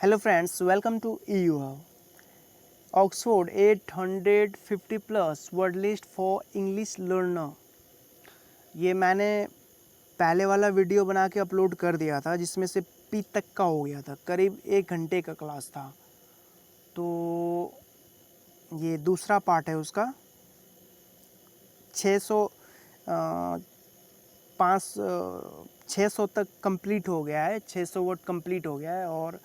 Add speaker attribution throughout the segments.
Speaker 1: Hello friends, welcome to eyouhub. Oxford 850 plus word list for English learner. ये मैंने पहले वाला वीडियो बना के अपलोड कर दिया था जिसमें से पी तक का हो गया था, करीब 1 घंटे का क्लास था। तो ये दूसरा पार्ट है उसका। 600 तक कंप्लीट हो गया है, 600 वर्ड कंप्लीट हो गया है और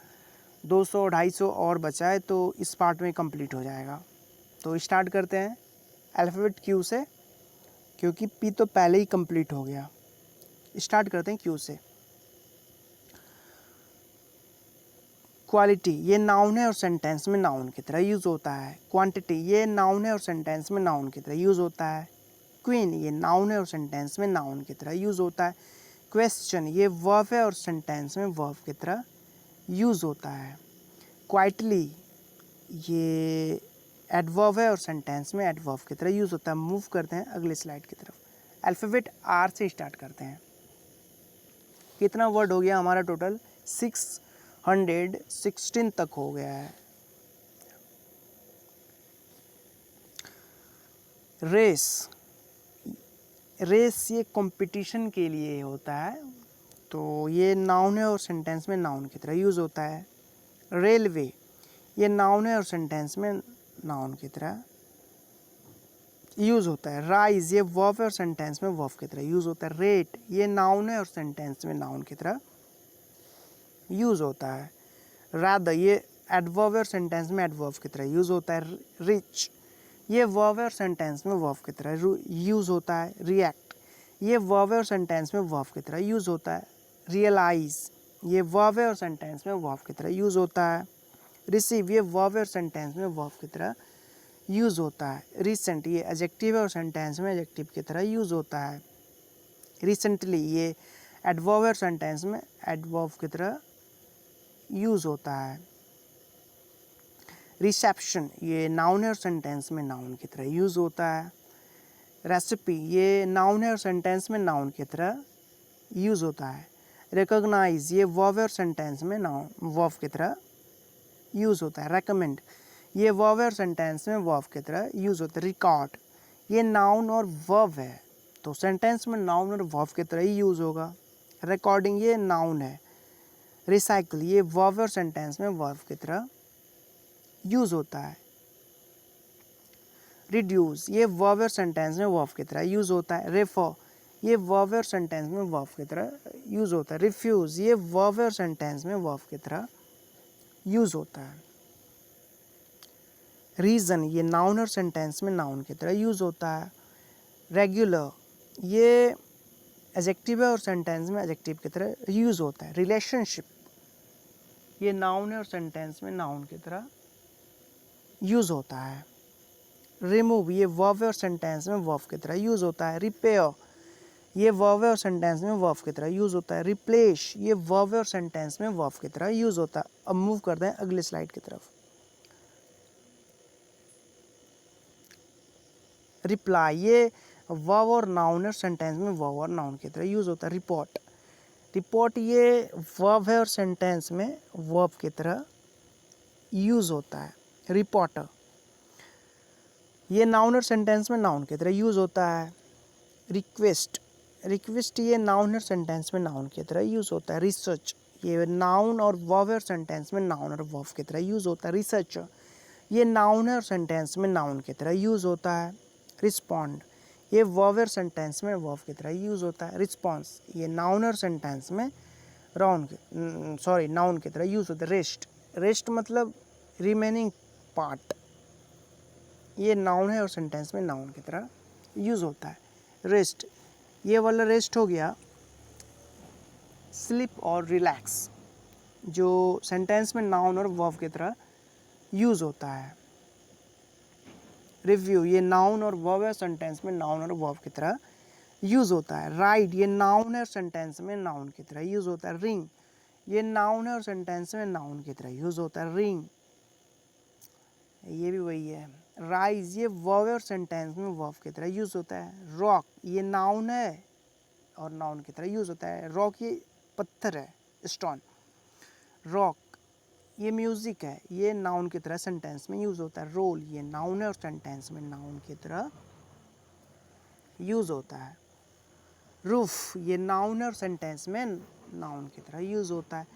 Speaker 1: 200-250 और बचा है, तो इस पार्ट में कंप्लीट हो जाएगा। तो स्टार्ट करते हैं अल्फ़ाबेट क्यू से, क्योंकि पी तो पहले ही कंप्लीट हो गया। स्टार्ट करते हैं क्यू से। क्वालिटी ये नाउन है और सेंटेंस में नाउन की तरह यूज़ होता है। क्वांटिटी ये नाउन है और सेंटेंस में नाउन की तरह यूज़ होता है। क्वीन ये नाउन है और सेंटेंस में नाउन की तरह यूज़ होता है। क्वेश्चन ये वर्ब है और सेंटेंस में वर्ब की तरह यूज़ होता है। क्वाइटली ये एडवर्ब है और सेंटेंस में एडवर्ब की तरह यूज़ होता है। मूव करते हैं अगले स्लाइड की तरफ। अल्फ़ाबेट आर से स्टार्ट करते हैं। कितना वर्ड हो गया हमारा? टोटल 616 तक हो गया है। रेस ये कंपटीशन के लिए होता है, तो ये नाउन है और सेंटेंस में नाउन की तरह यूज़ होता है। रेलवे ये नाउन है और सेंटेंस में नाउन की तरह यूज़ होता है। राइज ये वर्ब है और सेंटेंस में वर्ब की तरह यूज़ होता है। रेट ये नाउन है और सेंटेंस में नाउन की तरह यूज़ होता है। रादर ये एडवर्ब है और सेंटेंस में एडवर्ब की तरह यूज़ होता है। रिच ये वर्ब है और सेंटेंस में वर्ब की तरह यूज़ होता है। रिएक्ट ये वर्ब है और सेंटेंस में वर्ब की तरह यूज़ होता है। रियलाइज ये वर्ब है और सेंटेंस में वर्ब की तरह यूज़ होता है। रिसीव ये वर्ब है और सेंटेंस में वर्ब की तरह यूज़ होता है। रिसेंट ये एडजेक्टिव है और सेंटेंस में एडजेक्टिव की तरह यूज़ होता है। रिसेंटली ये एडवर्ब है और सेंटेंस में एडवर्ब की तरह यूज़ होता है। रिसेप्शन ये नाउन है और सेंटेंस में नाउन की तरह यूज़ होता है। रेसिपी ये नाउन है और सेंटेंस में नाउन की तरह यूज़ होता है। रिकॉग्नाइज ये वर्ब है और सेंटेंस में नाउन वर्ब की तरह यूज़ होता है। रेकमेंड ये वर्ब है और सेंटेंस में वर्ब की तरह यूज़ होता है। रिकॉर्ड ये नाउन और वर्ब है, तो सेंटेंस में नाउन और वर्ब की तरह ही यूज़ होगा। रिकॉर्डिंग ये नाउन है। रिसाइकिल ये वर्ब और सेंटेंस में वर्ब की तरह यूज़ होता है। रिड्यूस ये वर्ब और सेंटेंस में वर्ब की तरह यूज़ होता है। रेफर ये वर्ब और सेंटेंस में वर्ब की तरह यूज़ होता है। रिफ्यूज़ ये वर्ब और सेंटेंस में वर्ब की तरह यूज़ होता है। रीज़न ये नाउन और सेंटेंस में नाउन की तरह यूज़ होता है। रेगुलर ये एडजेक्टिव है और सेंटेंस में एडजेक्टिव की तरह यूज़ होता है। रिलेशनशिप ये नाउन है और सेंटेंस में नाउन की तरह यूज़ होता है। रिमूव ये वर्ब है और सेंटेंस में वर्ब की तरह यूज़ होता है। रिपेयर ये वर्ब है और सेंटेंस में वर्ब की तरह यूज़ होता है। रिप्लेस ये वर्ब है और सेंटेंस में वर्ब की तरह यूज़ होता है। अब मूव करते हैं अगले स्लाइड की तरफ। रिप्लाई ये वर्ब और नाउन और सेंटेंस में वर्ब और नाउन की तरह यूज़ होता है। रिपोर्ट ये वर्ब है और सेंटेंस में वर्ब की तरह यूज़ होता है। रिपोर्टर ये नाउन और सेंटेंस में नाउन की तरह यूज़ होता है। रिक्वेस्ट ये नाउन और सेंटेंस में नाउन की तरह यूज़ होता है। रिसर्च ये नाउन और वर्ब और सेंटेंस में नाउन और वर्ब की तरह यूज़ होता है। रिसर्चर ये नाउन है और सेंटेंस में नाउन की तरह यूज़ होता है। रिस्पॉन्ड ये वर्ब और सेंटेंस में वर्ब की तरह यूज़ होता है। रिस्पॉन्स ये नाउन और सेंटेंस में नाउन की तरह यूज़ होता है। रेस्ट मतलब रिमेनिंग पार्ट, ये नाउन है और सेंटेंस में नाउन की तरह यूज़ होता है। रेस्ट ये वाला रेस्ट हो गया। स्लीप और रिलैक्स जो सेंटेंस में नाउन और वर्ब की तरह यूज़ होता है। रिव्यू ये नाउन और वर्ब है, सेंटेंस में नाउन और वर्ब की तरह यूज़ होता है। राइड ये नाउन है और सेंटेंस में नाउन की तरह यूज़ होता है। रिंग ये नाउन है और सेंटेंस में नाउन की तरह यूज़ होता है। रिंग ये भी वही है। राइज ये वर्ब है और सेंटेंस में वर्ब की तरह यूज़ होता है। रॉक ये नाउन है और नाउन की तरह यूज़ होता है। रॉक ये पत्थर है, स्टोन। रॉक ये म्यूज़िक है, ये नाउन की तरह सेंटेंस में यूज़ होता है। रोल ये नाउन है और सेंटेंस में नाउन की तरह यूज़ होता है। रूफ ये नाउन है और सेंटेंस में नाउन की तरह यूज़ होता है।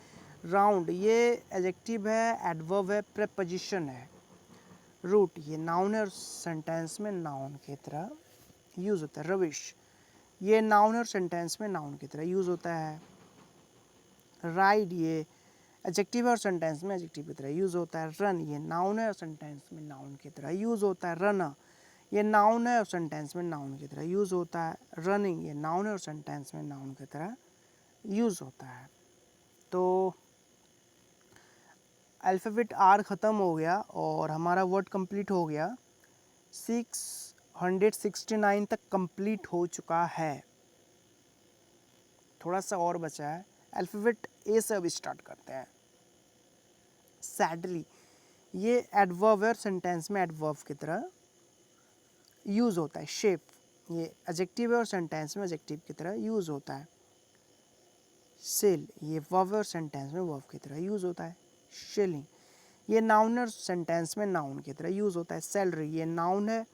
Speaker 1: राउंड ये एडजेक्टिव है, एडवर्ब है, प्रीपोजिशन है। रूट ये नाउन है और सेंटेंस में नाउन की तरह यूज़ होता है। रविश ये नाउन है और सेंटेंस में नाउन की तरह यूज़ होता है। राइड ये एडजेक्टिव है और सेंटेंस में एडजेक्टिव की तरह यूज़ होता है। रन ये नाउन है और सेंटेंस में नाउन की तरह यूज़ होता है। रनर ये नाउन है और सेंटेंस में नाउन की तरह यूज़ होता है। रनिंग ये नाउन है और सेंटेंस में नाउन की तरह यूज़ होता है। तो अल्फ़ाबेट आर ख़त्म हो गया और हमारा वर्ड कंप्लीट हो गया। 669 तक कंप्लीट हो चुका है, थोड़ा सा और बचा है। अल्फ़ाबेट ए से अब स्टार्ट करते हैं। सैडली ये एडवर्ब है और सेंटेंस में एडवर्ब की तरह यूज़ होता है। शेप ये एडजेक्टिव है और सेंटेंस में एडजेक्टिव की तरह यूज़ होता है। सेल ये वर्ब है और सेंटेंस में वर्ब की तरह यूज़ होता है। शेलिंग ये नाउन है और सेंटेंस में नाउन की तरह यूज़ होता है। सैलरी ये नाउन है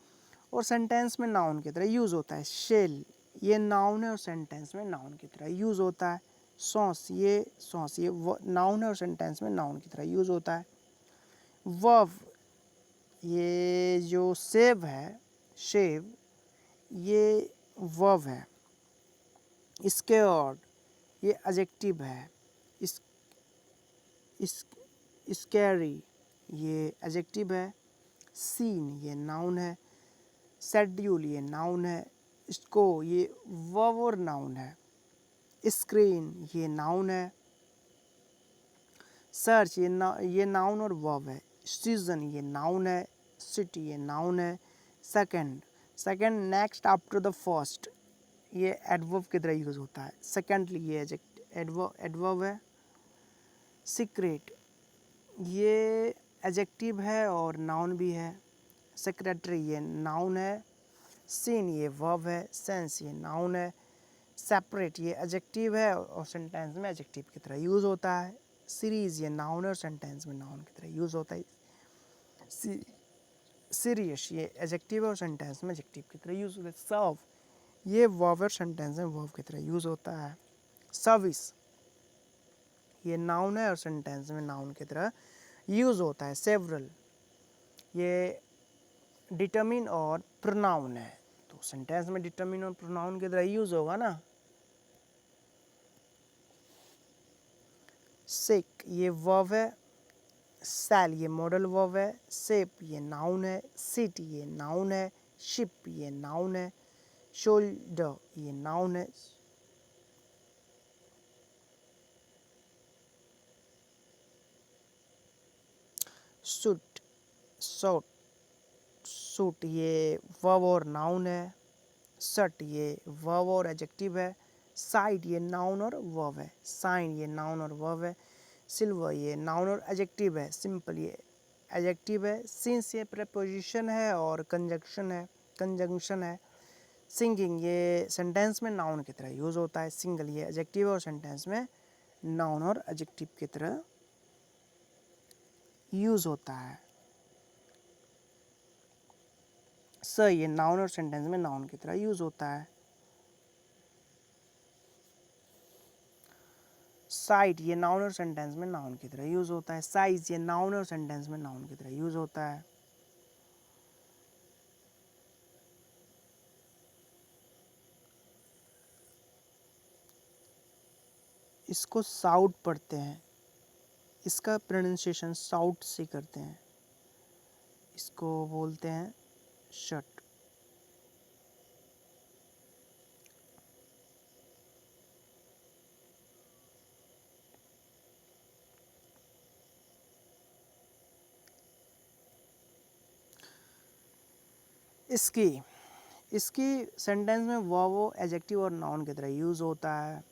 Speaker 1: और सेंटेंस में नाउन की तरह यूज़ होता है। शेल ये नाउन है और सेंटेंस में नाउन की तरह यूज़ होता है। सॉस ये नाउन है और सेंटेंस में नाउन की तरह यूज़ होता है। वर्ब ये जो शेव ये वर्ब है। स्केयर्ड ये एडजेक्टिव है। इस स्कैरी ये एडजेक्टिव है। सीन ये नाउन है। शेड्यूल ये नाउन है। इसको ये वर्ब और नाउन है। स्क्रीन ये नाउन है। सर्च ये नाउन और वर्ब है। सीजन ये नाउन है। सिटी ये नाउन है। Second next after the first ये एडवर्ब की तरह यूज़ होता है। सेकेंडली ये एडवर्ब है। सीक्रेट ये एडजेक्टिव है और नाउन भी है। सेक्रेटरी ये नाउन है। सीन ये वर्ब है। सेंस ये नाउन है। सेपरेट ये एडजेक्टिव है और सेंटेंस में एडजेक्टिव की तरह यूज़ होता है। सीरीज़ ये नाउन है और सेंटेंस में नाउन की तरह यूज़ होता है। सीरियस ये एडजेक्टिव है और सेंटेंस में एडजेक्टिव की तरह यूज़ होता है। सर्व ये वर्ब और सेंटेंस में वर्ब की तरह यूज़ होता है। सर्विस ये नाउन है और सेंटेंस में नाउन की तरह यूज़ होता है। सेवरल ये डिटरमिन और प्रोनाउन है, तो सेंटेंस में डिटरमिन और प्रोनाउन की तरह यूज़ होगा ना। सिक ये वर्ब है। सेल ये मॉडल वर्ब है। शेप ये नाउन है। सिट ये नाउन है। शिप ये नाउन है। शोल्डर ये नाउन है। सूट सूट ये वर्ब और नाउन है। शर्ट ये वर्ब और एडजेक्टिव है। साइड ये नाउन और वर्ब है। साइन ये नाउन और वर्ब है। सिल्वर ये नाउन और एडजेक्टिव है। सिंपल ये एडजेक्टिव है। सिंस ये प्रीपोजिशन है और कंजंक्शन है। सिंगिंग ये सेंटेंस में नाउन की तरह यूज़ होता है। सिंगल ये एडजेक्टिव और सेंटेंस में नाउन और एडजेक्टिव की तरह यूज़ होता है। सर ये नाउन और सेंटेंस में नाउन की तरह यूज़ होता है। साइट ये नाउन और सेंटेंस में नाउन की तरह यूज़ होता है। साइज ये नाउन और सेंटेंस में नाउन की तरह यूज़ होता है। इसको साउट पढ़ते हैं, इसका प्रोनाउंसिएशन साउट से करते हैं। इसको बोलते हैं शर्ट। इसकी सेंटेंस में वर्ब एडजेक्टिव और नाउन की तरह यूज़ होता है।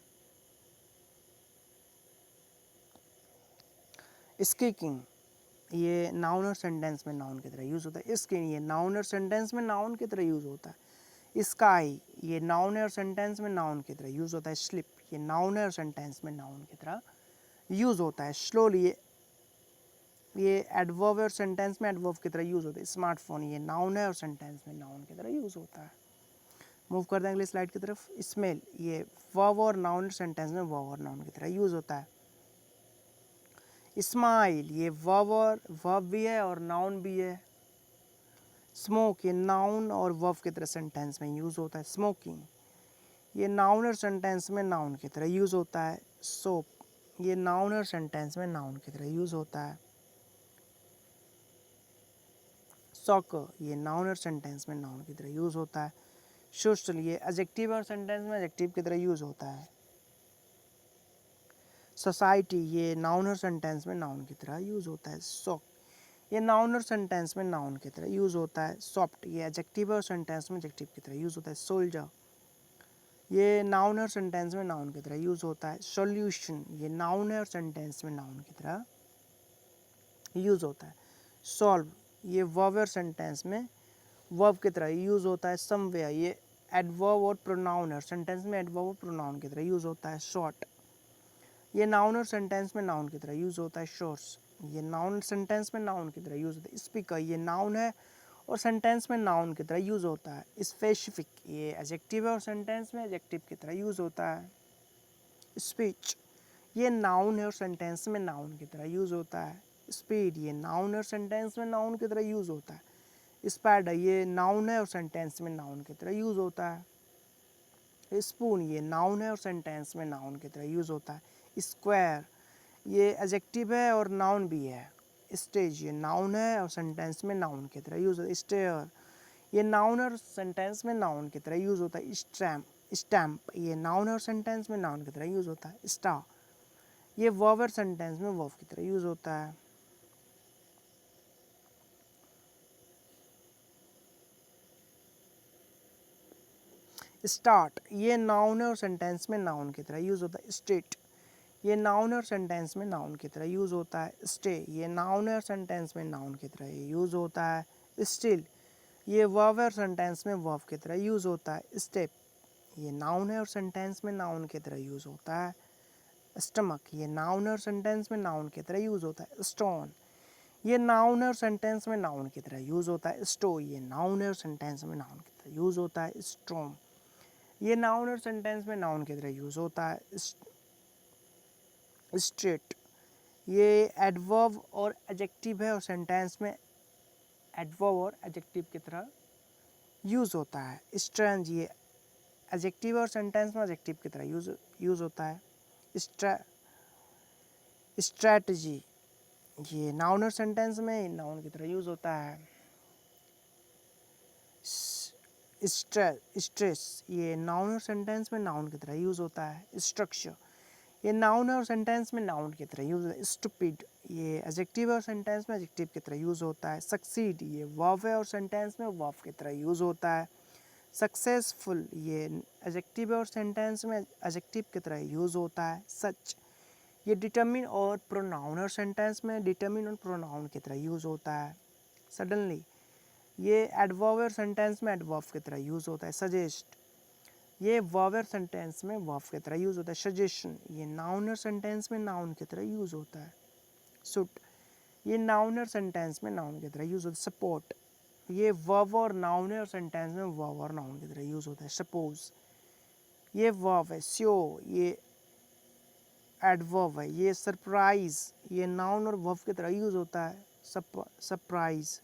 Speaker 1: स्कीकिंग ये नाउन और सेंटेंस में नाउन की तरह यूज़ होता है। स्किन ये नाउन और सेंटेंस में नाउन की तरह यूज़ होता है। स्काई ये नाउन है और सेंटेंस में नाउन की तरह यूज़ होता है। स्लिप ये नाउन है और सेंटेंस में नाउन की तरह यूज़ होता है। स्लोली ये एडवर्ब और सेंटेंस में एडवर्ब की तरह यूज़ होता है। स्मार्टफोन ये नाउन है और सेंटेंस में नाउन की तरह यूज़ होता है। मूव करते हैं अगली स्लाइड की तरफ। स्मेल ये वर्ब और नाउन सेंटेंस में वर्ब और नाउन की तरह यूज़ होता है। स्माइल ये वर्ब भी है और नाउन भी है। स्मोक ये नाउन और वर्ब की तरह सेंटेंस में यूज़ होता है। स्मोकिंग ये नाउन और सेंटेंस में नाउन की तरह यूज़ होता है। सोप ये नाउन और सेंटेंस में नाउन की तरह यूज़ होता है। सॉकर ये नाउन और सेंटेंस में नाउन की तरह यूज़ होता है। सोशल ये एडजेक्टिव और सेंटेंस में एडजेक्टिव की तरह यूज़ होता है। सोसाइटी ये नाउन और सेंटेंस में नाउन की तरह यूज़ होता है। सॉक ये नाउन और सेंटेंस में नाउन की तरह यूज़ होता है। सॉफ्ट ये एडजेक्टिव और सेंटेंस में एडजेक्टिव की तरह यूज़ होता है। सोल्जर ये नाउन और सेंटेंस में नाउन की तरह यूज़ होता है। सॉल्यूशन ये नाउन है और सेंटेंस में नाउन की तरह यूज़ होता है। सॉल्व ये वर्ब और सेंटेंस में वर्ब की तरह यूज़ होता है। समवेयर ये एडवर्ब और प्रोनाउन है और सेंटेंस में एडवर्ब और प्रोनाउन की तरह यूज़ होता है। शॉर्ट ये नाउन और सेंटेंस में नाउन की तरह यूज़ होता है। शोर्स ये नाउन सेंटेंस में नाउन की तरह यूज़ होता है। स्पीकर ये नाउन है और सेंटेंस में नाउन की तरह यूज़ होता है। स्पेसिफिक ये एडजेक्टिव है और सेंटेंस में एडजेक्टिव की तरह यूज़ होता है। स्पीच ये नाउन है और सेंटेंस में नाउन की तरह यूज़ होता है। स्पीड ये नाउन और सेंटेंस में नाउन की तरह यूज़ होता है। स्पाइडर ये नाउन है और सेंटेंस में नाउन की तरह यूज़ होता है। स्पून ये नाउन है और सेंटेंस में नाउन की तरह यूज़ होता है। स्क्वायर ये एडजेक्टिव है और नाउन भी है। स्टेज ये नाउन है और सेंटेंस में नाउन की तरह यूज़ होता है। स्टेयर ये नाउन और सेंटेंस में नाउन की तरह यूज़ होता है। स्टैम्प ये नाउन और सेंटेंस में नाउन की तरह यूज़ होता है। स्टार ये वर्ब और सेंटेंस में वर्ब की तरह यूज़ होता है। स्टार्ट ये नाउन है और सेंटेंस में नाउन की तरह यूज़ होता है। स्टेट ये नाउन और सेंटेंस में नाउन की तरह यूज़ होता है। स्टे ये नाउन है और सेंटेंस में नाउन की तरह यूज़ होता है। स्टिल ये वर्ब और सेंटेंस में वर्ब की तरह यूज़ होता है। स्टेप ये नाउन है और सेंटेंस में नाउन की तरह यूज़ होता है। स्टमक ये नाउन है और सेंटेंस में नाउन की तरह यूज़ होता है। स्टोन ये नाउन है और सेंटेंस में नाउन की तरह यूज़ होता है। स्टो ये नाउन है और सेंटेंस में नाउन की तरह यूज़ होता है। स्ट्रोम ये नाउन और सेंटेंस में नाउन की तरह यूज़ होता है। स्ट्रेट ये एडवर्ब और एडजेक्टिव है और सेंटेंस में एडवर्ब और एडजेक्टिव की तरह यूज़ होता है। स्ट्रेंज ये एडजेक्टिव और सेंटेंस में एडजेक्टिव की तरह यूज़ होता है। स्ट्रैटेजी ये नाउन और सेंटेंस में नाउन की तरह यूज़ होता है। स्ट्रेस ये नाउन और सेंटेंस में नाउन की तरह यूज़ होता है। स्ट्रक्चर ये नाउन और सेंटेंस में नाउन की तरह यूज़ होता है। स्टूपिड ये एडजेक्टिव और सेंटेंस में एडजेक्टिव की तरह यूज़ होता है। सक्सीड ये वर्ब है और सेंटेंस में वर्ब की तरह यूज़ होता है। सक्सेसफुल ये एडजेक्टिव और सेंटेंस में एडजेक्टिव की तरह यूज़ होता है। सच ये डिटरमिन और प्रोनाउन और सेंटेंस में डिटरमिन और प्रोनाउन की तरह यूज़ होता है। सडनली ये एडवर्ब और सेंटेंस में एडवर्ब की तरह यूज़ होता है। सजेस्ट ये वर्ब और सेंटेंस में वर्ब की तरह यूज़ होता है। सजेशन ये नाउन और सेंटेंस में नाउन की तरह यूज़ होता है। सुट ये नाउन और सेंटेंस में नाउन की तरह यूज़ होता है। सपोर्ट ये वर्ब और नाउन है और सेंटेंस में वर्ब और नाउन की तरह यूज़ होता है। सपोज ये वर्ब है। श्योर ये एडवर्ब है। ये सरप्राइज ये नाउन और वर्ब की तरह यूज़ होता है। सरप्राइज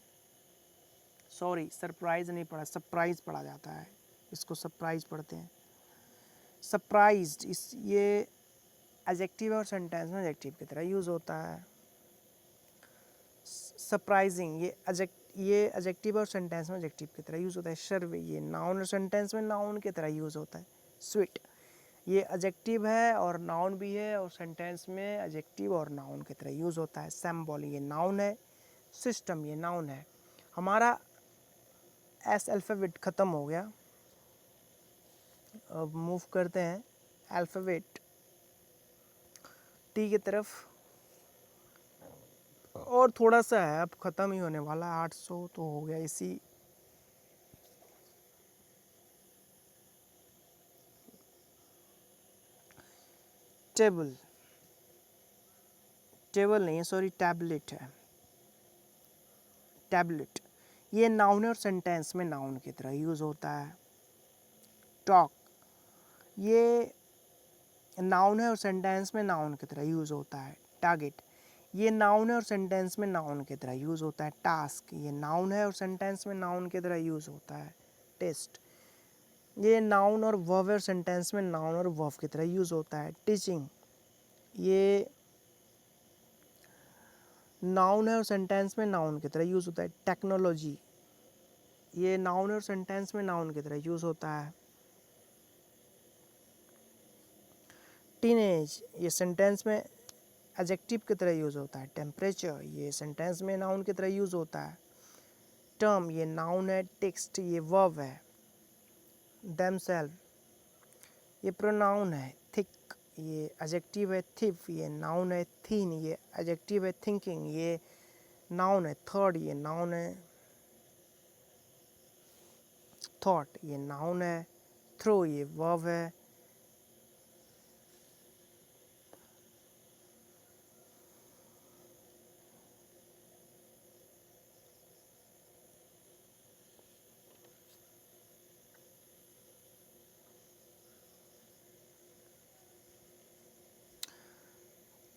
Speaker 1: सॉरी सरप्राइज नहीं पढ़ा, सरप्राइज पढ़ा जाता है, इसको सरप्राइज पढ़ते हैं। सरप्राइज्ड इस ये एडजेक्टिव और सेंटेंस में एडजेक्टिव की तरह यूज़ होता है। सरप्राइजिंग ये एडजेक्टिव और सेंटेंस में एडजेक्टिव की तरह यूज़ होता है। सर्वे ये नाउन और सेंटेंस में नाउन की तरह यूज़ होता है। स्वीट ये एडजेक्टिव है और नाउन भी है और सेंटेंस में एडजेक्टिव और नाउन की तरह यूज़ होता है। सिंबल ये नाउन है। सिस्टम ये नाउन है। हमारा एस अल्फ़ाबेट ख़त्म हो गया। अब मूव करते हैं अल्फ़ाबेट टी की तरफ, और थोड़ा सा है, अब ख़त्म ही होने वाला है। 800 तो हो गया इसी। टेबल नहीं है, सॉरी टैबलेट है। टैबलेट, ये नाउन है और सेंटेंस में नाउन की तरह यूज़ होता है। टॉक, ये नाउन है और सेंटेंस में नाउन की तरह यूज़ होता है। टारगेट, ये नाउन है और सेंटेंस में नाउन की तरह यूज़ होता है। टास्क, ये नाउन है और सेंटेंस में नाउन की तरह यूज़ होता है। टेस्ट, ये नाउन और वर्ब और सेंटेंस में नाउन और वर्ब की तरह यूज़ होता है। टीचिंग, ये नाउन है और सेंटेंस में नाउन की तरह यूज़ होता है। टेक्नोलॉजी, ये नाउन और सेंटेंस में नाउन की तरह यूज़ होता है। टीनेज, ये सेंटेंस में एडजेक्टिव की तरह यूज़ होता है। टेम्परेचर, ये सेंटेंस में नाउन की तरह यूज़ होता है। टर्म, ये नाउन है। टेक्स्ट, ये वर्ब है। देमसेल्फ, ये प्रोनाउन है। थिक, ये एडजेक्टिव है। थिफ, ये नाउन है। थीन, ये एडजेक्टिव है। थिंकिंग, ये नाउन है। थर्ड, ये नाउन है। थॉट, ये नाउन है। थ्रो, ये वर्ब है।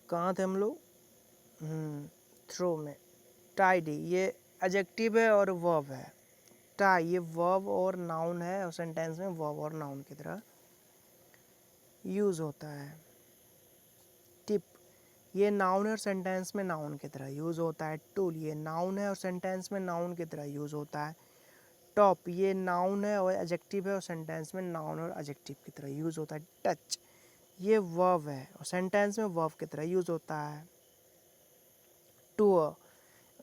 Speaker 1: कहाँ थे हम लोग? थ्रो में। टाइडी, ये एडजेक्टिव है और वर्ब है। टाई, ये वर्ब और नाउन है और सेंटेंस में वर्ब और नाउन की तरह यूज़ होता है। टिप, ये नाउन है और सेंटेंस में नाउन की तरह यूज़ होता है। टूल, ये नाउन है और सेंटेंस में नाउन की तरह यूज़ होता है। टॉप, ये नाउन है और एडजेक्टिव है और सेंटेंस में नाउन और एडजेक्टिव की तरह यूज़ होता है। टच, ये वर्ब है और सेंटेंस में वर्ब की तरह यूज़ होता है। टूर,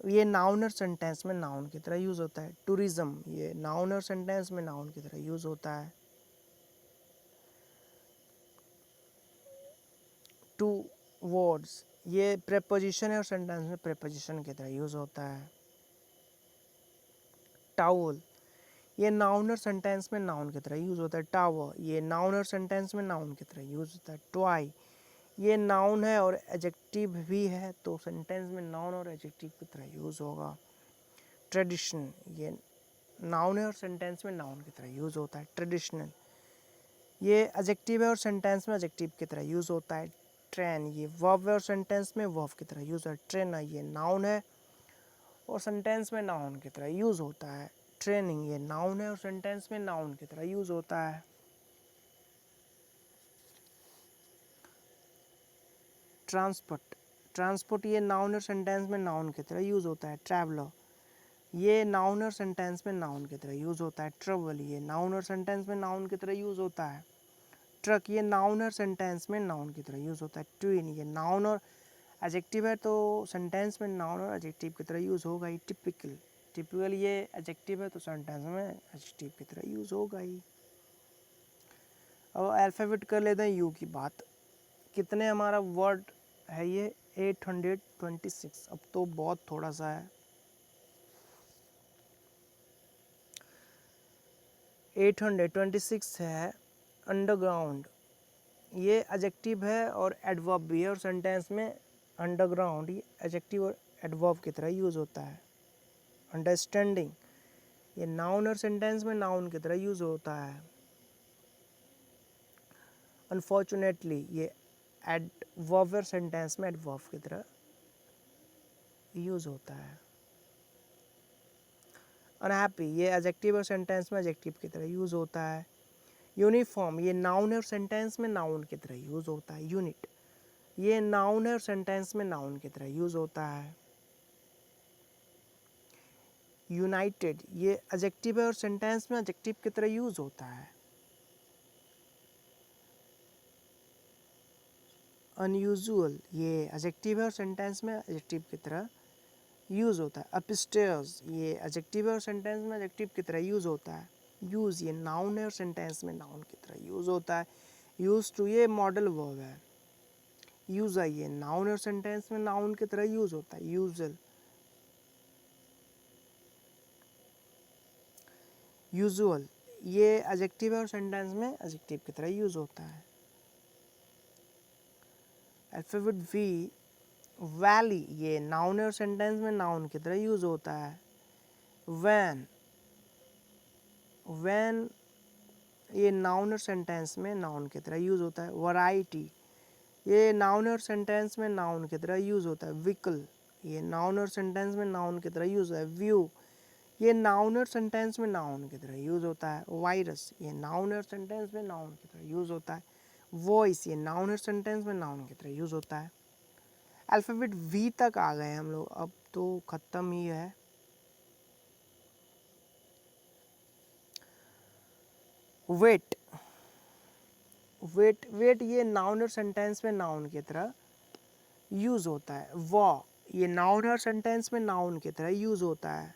Speaker 1: ये नाउन और सेंटेंस में नाउन की तरह यूज़ होता है। टूरिज्म, ये नाउन और सेंटेंस में नाउन की तरह यूज़ होता है। टू वर्ड्स, ये प्रेपोजिशन है और सेंटेंस में प्रेपोजिशन की तरह यूज़ होता है। टावल, ये नाउन और सेंटेंस में नाउन की तरह यूज़ होता है। टावर, ये नाउन और सेंटेंस में नाउन की तरह यूज़ होता है। ट्वाई, ये नाउन है और एडजेक्टिव भी है तो सेंटेंस में नाउन और एडजेक्टिव की तरह यूज़ होगा। ट्रेडिशन, ये नाउन है और सेंटेंस में नाउन की तरह यूज़ होता है। ट्रेडिशनल, ये एडजेक्टिव है और सेंटेंस में एडजेक्टिव की तरह यूज़ होता है। ट्रेन, ये वर्ब है और सेंटेंस में वर्ब की तरह यूज़ होता है। ट्रेनर, ये नाउन है और सेंटेंस में नाउन की तरह यूज़ होता है। ट्रेनिंग, ये नाउन है और सेंटेंस में नाउन की तरह यूज़ होता है। ट्रांसपोर्ट, ट्रांसपोर्ट, ये नाउन और सेंटेंस में नाउन की तरह यूज़ होता है। ट्रैवलर, ये नाउन और सेंटेंस में नाउन की तरह यूज़ होता है। ट्रैवल, ये नाउन और सेंटेंस में नाउन की तरह यूज़ होता है। ट्रक, ये नाउन और सेंटेंस में नाउन की तरह यूज़ होता है। ट्विन, ये नाउन और एडजेक्टिव है तो सेंटेंस में नाउन और एडजेक्टिव की तरह यूज़ होगा ही। टिपिकल, टिपिकल ये एडजेक्टिव है तो सेंटेंस में एडजेक्टिव की तरह यूज़ होगा ही। अब अल्फ़ाबेट कर लेते हैं यू की बात। कितने हमारा वर्ड है ये? 826। अब तो बहुत थोड़ा सा है। 826 है। अंडरग्राउंड, ये एडजेक्टिव है और एडवर्ब भी है और सेंटेंस में अंडरग्राउंड ये एडजेक्टिव और एडवर्ब की तरह यूज़ होता है। अंडरस्टैंडिंग, ये नाउन और सेंटेंस में नाउन की तरह यूज़ होता है। अनफॉर्चुनेटली, ये एडवर्ब और सेंटेंस में एडवर्ब की तरह यूज़ होता है। अनहैप्पी, ये एडजेक्टिव और सेंटेंस में एडजेक्टिव की तरह यूज़ होता है। यूनिफॉर्म, ये नाउन और सेंटेंस में नाउन की तरह यूज़ होता है। यूनिट, ये नाउन है और सेंटेंस में नाउन की तरह यूज़ होता है। यूनाइटेड, ये एडजेक्टिव है और सेंटेंस में एडजेक्टिव की तरह यूज़ होता है। अनयूजुअल, ये एडजेक्टिव है और सेंटेंस में एडजेक्टिव की तरह यूज़ होता है। अपस्टेयर्स, ये एडजेक्टिव है और सेंटेंस में एडजेक्टिव की तरह यूज़ होता है। यूज़, ये नाउन है और सेंटेंस में नाउन की तरह यूज़ होता है। यूज़ टू, ये मॉडल वर्ब है। यूज़र, ये नाउन और सेंटेंस में नाउन की तरह यूज़ होता है। यूजुअल, यूजुअल, ये एडजेक्टिव है और सेंटेंस में एडजेक्टिव की तरह यूज़ होता है। अल्फ़ाबेट वी, वैली, ये नाउन है और सेंटेंस में नाउन की तरह यूज़ होता है। व्हेन, व्हेन ये नाउन और सेंटेंस में नाउन की तरह यूज़ होता है। वैरायटी, ये नाउन और सेंटेंस में नाउन की तरह यूज़ होता है। व्हीकल, ये नाउन और सेंटेंस में नाउन की तरह यूज़ होता है। व्यू, ये नाउन और सेंटेंस में नाउन की तरह यूज़ होता है। वायरस, ये नाउन और सेंटेंस में नाउन की तरह यूज़ होता है। वॉइस, ये नाउन और सेंटेंस में नाउन की तरह यूज़ होता है। अल्फ़ाबेट वी तक आ गए हम लोग, अब तो ख़त्म ही है। वेट, वेट, वेट ये नाउन और सेंटेंस में नाउन की तरह यूज़ होता है। वॉ, ये नाउन और सेंटेंस में नाउन की तरह यूज़ होता है।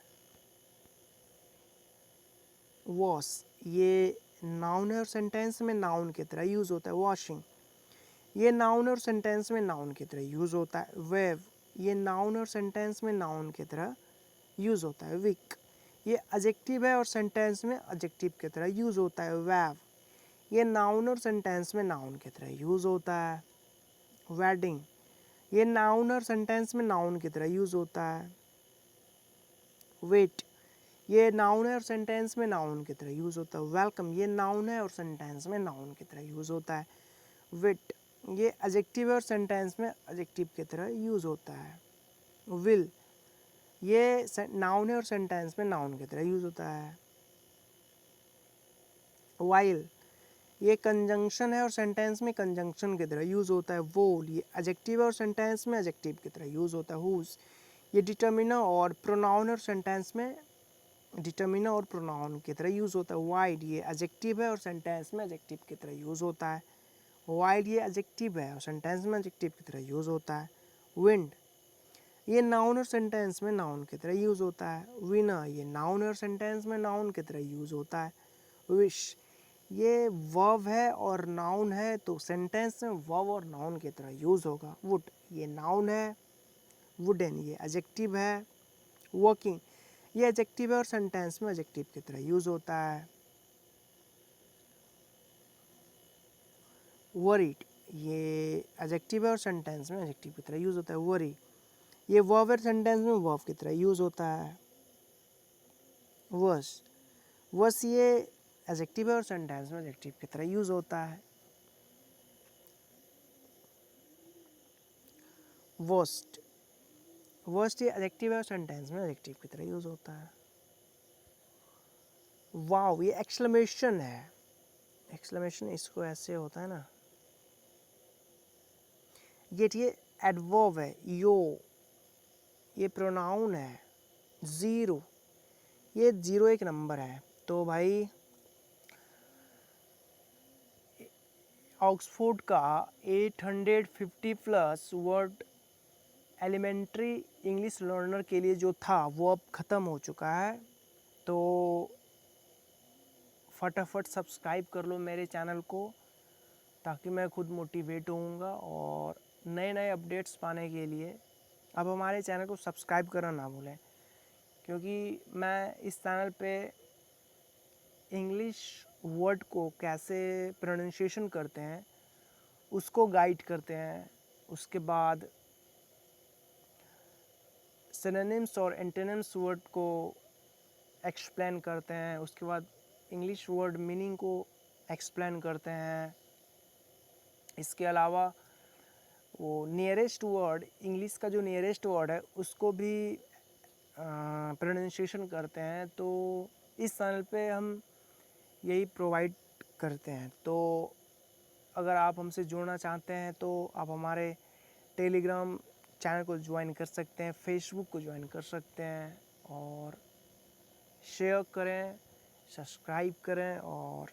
Speaker 1: वॉश, ये नाउन और सेंटेंस में नाउन की तरह यूज़ होता है। वॉशिंग, ये नाउन और सेंटेंस में नाउन की तरह यूज़ होता है। वेव, ये नाउन और सेंटेंस में नाउन की तरह यूज़ होता है। वीक, ये एडजेक्टिव है और सेंटेंस में एडजेक्टिव की तरह यूज़ होता है। वैव, ये नाउन और सेंटेंस में नाउन की तरह यूज़ होता है। वेडिंग, ये नाउन और सेंटेंस में नाउन की तरह यूज़ होता है। वेट, ये नाउन है और सेंटेंस में नाउन की तरह यूज़ होता है। वेलकम, ये नाउन है और सेंटेंस में नाउन की तरह यूज़ होता है। विट, ये एडजेक्टिव है और सेंटेंस में एडजेक्टिव की तरह यूज़ होता है। विल, ये नाउन है और सेंटेंस में नाउन की तरह यूज़ होता है। वाइल, ये कंजंक्शन है और सेंटेंस में कंजंक्शन की तरह यूज़ होता है। वोल, ये एडजेक्टिव है और सेंटेंस में एडजेक्टिव की तरह यूज़ होता है। हुज, ये डिटर्मिनर और प्रोनाउन और सेंटेंस में डिटर्मिनर और प्रोनाउन की तरह यूज़ होता है। वाइड, ये एडजेक्टिव है और सेंटेंस में एडजेक्टिव की तरह यूज़ होता है। वाइड, ये एडजेक्टिव है और सेंटेंस में एडजेक्टिव की तरह यूज़ होता है। विंड, ये नाउन और सेंटेंस में नाउन की तरह यूज़ होता है। विनर, ये नाउन और सेंटेंस में नाउन की तरह यूज़ होता है। विश, ये वर्ब है और नाउन है तो सेंटेंस में वर्ब और नाउन की तरह यूज़ होगा। वुड, ये नाउन है। वुडन, ये एडजेक्टिव है। वर्किंग, ये एडजेक्टिव है और सेंटेंस में एडजेक्टिव की तरह यूज़ होता है। वरीड, ये एडजेक्टिव है और सेंटेंस में एडजेक्टिव की तरह यूज़ होता है। वरी, ये वर्ब है सेंटेंस में वर्ब की तरह यूज़ होता है। वर्स, वर्स ये एडजेक्टिव है और सेंटेंस में एडजेक्टिव की तरह यूज़ होता है। वर्स्ट, वर्स्ट ये एडजेक्टिव है और सेंटेंस में एडजेक्टिव की तरह यूज़ होता है। वाव, ये एक्सक्लेमेशन है। एक्सक्लेमेशन इसको ऐसे होता है ना। ये एडवर्ब है। यो, ये प्रोनाउन है। ज़ीरो, ये ज़ीरो एक नंबर है। तो भाई ऑक्सफोर्ड का 850 plus word elementary English learner के लिए जो था वो अब ख़त्म हो चुका है। तो फटाफट सब्सक्राइब कर लो मेरे चैनल को, ताकि मैं खुद मोटिवेट होऊंगा और नए नए अपडेट्स पाने के लिए अब हमारे चैनल को सब्सक्राइब करना ना भूलें, क्योंकि मैं इस चैनल पे इंग्लिश वर्ड को कैसे प्रोनाउंसिएशन करते हैं उसको गाइड करते हैं। उसके बाद सिनोनिम्स और एंटोनिम्स वर्ड को एक्सप्लेन करते हैं। उसके बाद इंग्लिश वर्ड मीनिंग को एक्सप्लेन करते हैं। इसके अलावा वो नियरेस्ट वर्ड, इंग्लिश का जो नियरेस्ट वर्ड है उसको भी प्रोनाउंसिएशन करते हैं। तो इस चैनल पे हम यही प्रोवाइड करते हैं। तो अगर आप हमसे जुड़ना चाहते हैं तो आप हमारे टेलीग्राम चैनल को ज्वाइन कर सकते हैं, फेसबुक को ज्वाइन कर सकते हैं, और शेयर करें, सब्सक्राइब करें और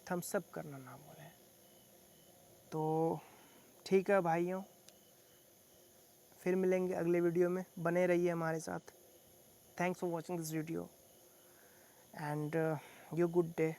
Speaker 1: थम्स अप करना ना भूलें। तो ठीक है भाइयों, फिर मिलेंगे अगले वीडियो में। बने रहिए हमारे साथ। Thanks for watching this video and you good day.